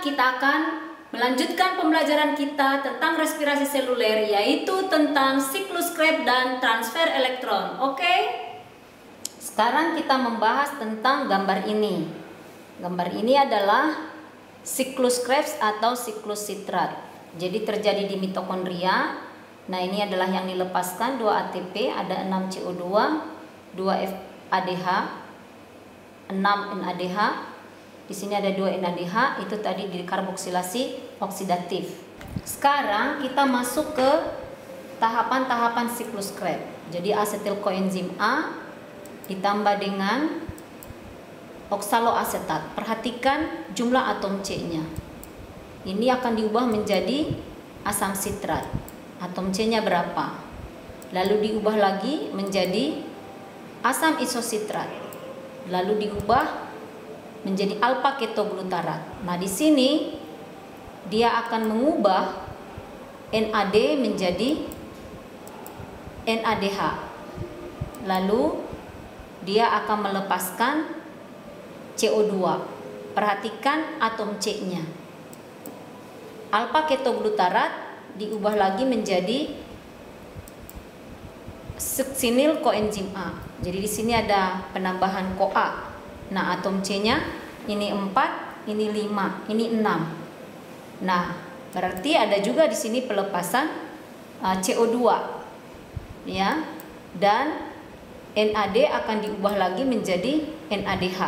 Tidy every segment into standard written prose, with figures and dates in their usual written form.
kita akan melanjutkan pembelajaran kita tentang respirasi seluler, yaitu tentang siklus Krebs dan transfer elektron. Oke? Sekarang kita membahas tentang gambar ini. Gambar ini adalah siklus Krebs atau siklus sitrat. Jadi terjadi di mitokondria. Nah, ini adalah yang dilepaskan 2 ATP, ada 6 CO2, 2 FADH, 6 NADH. Di sini ada 2 NADH, itu tadi dikarboksilasi oksidatif. Sekarang kita masuk ke tahapan-tahapan siklus Krebs. Jadi asetil koenzim A ditambah dengan oksaloasetat. Perhatikan jumlah atom C-nya. Ini akan diubah menjadi asam sitrat. Atom C-nya berapa? Lalu diubah lagi menjadi asam isositrat. Lalu diubah menjadi alfa ketoglutarat. Nah, di sini dia akan mengubah NAD menjadi NADH. Lalu dia akan melepaskan CO2. Perhatikan atom C-nya. Alfa ketoglutarat diubah lagi menjadi suksinil koenzim A. Jadi di sini ada penambahan CoA. Nah, atom C-nya ini 4, ini 5, ini 6. Nah, berarti ada juga di sini pelepasan CO2. Ya. Dan NAD akan diubah lagi menjadi NADH.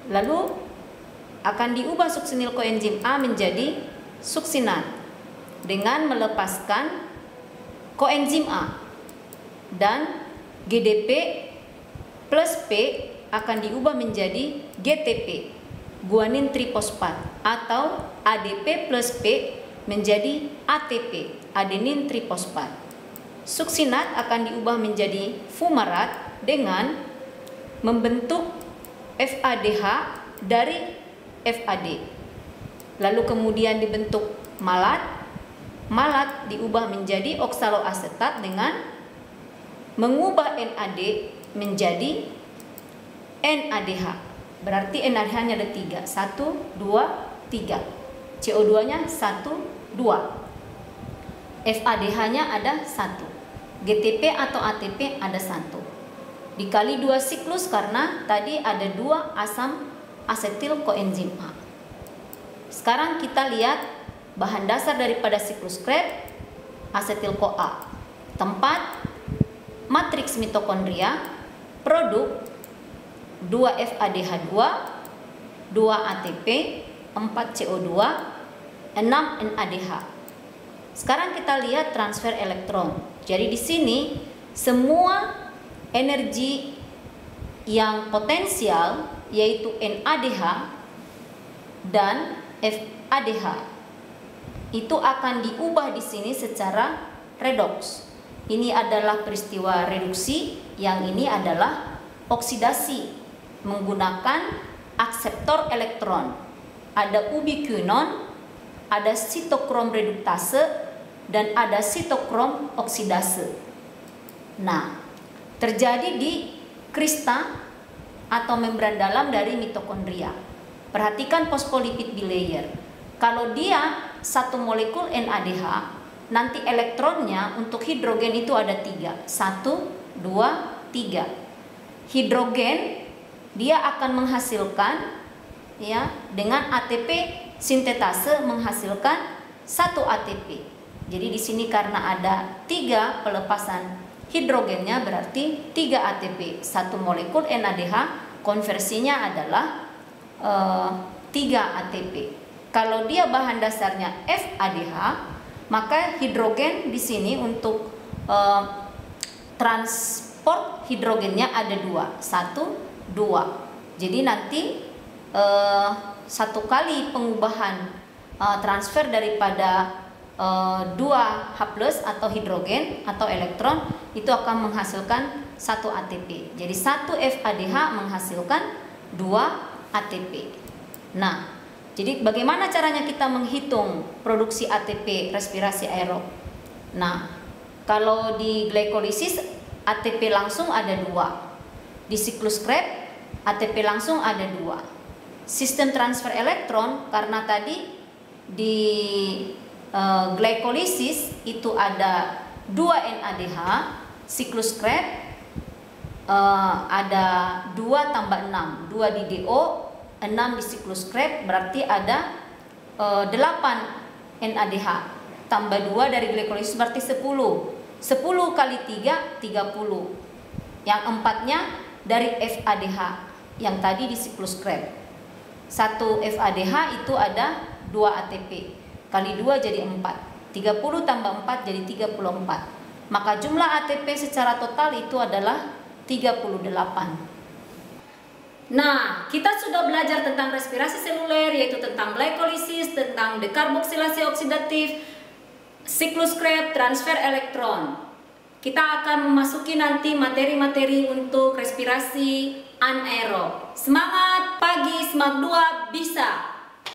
Lalu akan diubah suksinil koenzim A menjadi suksinat dengan melepaskan koenzim A, dan GDP plus P akan diubah menjadi GTP, guanin trifosfat, atau ADP plus P menjadi ATP, adenin trifosfat. Suksinat akan diubah menjadi fumarat dengan membentuk FADH dari FAD. Lalu kemudian dibentuk malat. Malat diubah menjadi oksaloasetat dengan mengubah NAD menjadi NADH. Berarti NADH-nya ada 3. 1, 2, 3. CO2-nya 1, 2. FADH-nya ada 1. GTP atau ATP ada 1. Dikali 2 siklus karena tadi ada 2 asam asetil koenzim A. Sekarang kita lihat bahan dasar daripada siklus Krebs, asetil-CoA. Tempat matriks mitokondria, produk 2 FADH2, 2 ATP, 4 CO2, 6 NADH. Sekarang kita lihat transfer elektron. Jadi di sini semua energi yang potensial yaitu NADH dan FADH itu akan diubah di sini secara redoks. Ini adalah peristiwa reduksi, yang ini adalah oksidasi menggunakan akseptor elektron. Ada ubiquinon, ada sitokrom reduktase, dan ada sitokrom oksidase. Nah, terjadi di krista atau membran dalam dari mitokondria. Perhatikan fosfolipid bilayer. Kalau dia satu molekul NADH, nanti elektronnya untuk hidrogen itu ada 3. 1, 2, 3. Hidrogen dia akan menghasilkan, ya, dengan ATP sintetase menghasilkan 1 ATP. Jadi di sini karena ada 3 pelepasan hidrogennya, berarti 3 ATP. 1 molekul NADH konversinya adalah 3 ATP. Kalau dia bahan dasarnya FADH, maka hidrogen di sini untuk transport hidrogennya ada 2. 1, 2. Jadi nanti 1 kali pengubahan transfer daripada 2H+ atau hidrogen atau elektron itu akan menghasilkan 1 ATP. Jadi 1 FADH menghasilkan 2 ATP. Nah, jadi bagaimana caranya kita menghitung produksi ATP respirasi aerob? Nah, kalau di glikolisis ATP langsung ada 2. Di siklus Krebs ATP langsung ada 2. sistem transfer elektron karena tadi di glikolisis itu ada 2 NADH, siklus Krebs ada 2 tambah 6, 2 di DO, 6 di siklus Krebs, berarti ada 8 NADH tambah 2 dari glikolisis berarti 10 kali 3, 30. Yang 4-nya dari FADH yang tadi di siklus Krebs. 1 FADH itu ada 2 ATP, kali 2 jadi 4, 30 tambah 4 jadi 34. Maka jumlah ATP secara total itu adalah 38. Nah, kita sudah belajar tentang respirasi seluler, yaitu tentang glikolisis, tentang dekarboksilasi oksidatif, siklus Krebs, transfer elektron. Kita akan memasuki nanti materi-materi untuk respirasi anaerob. Semangat pagi, SMAK 2 bisa!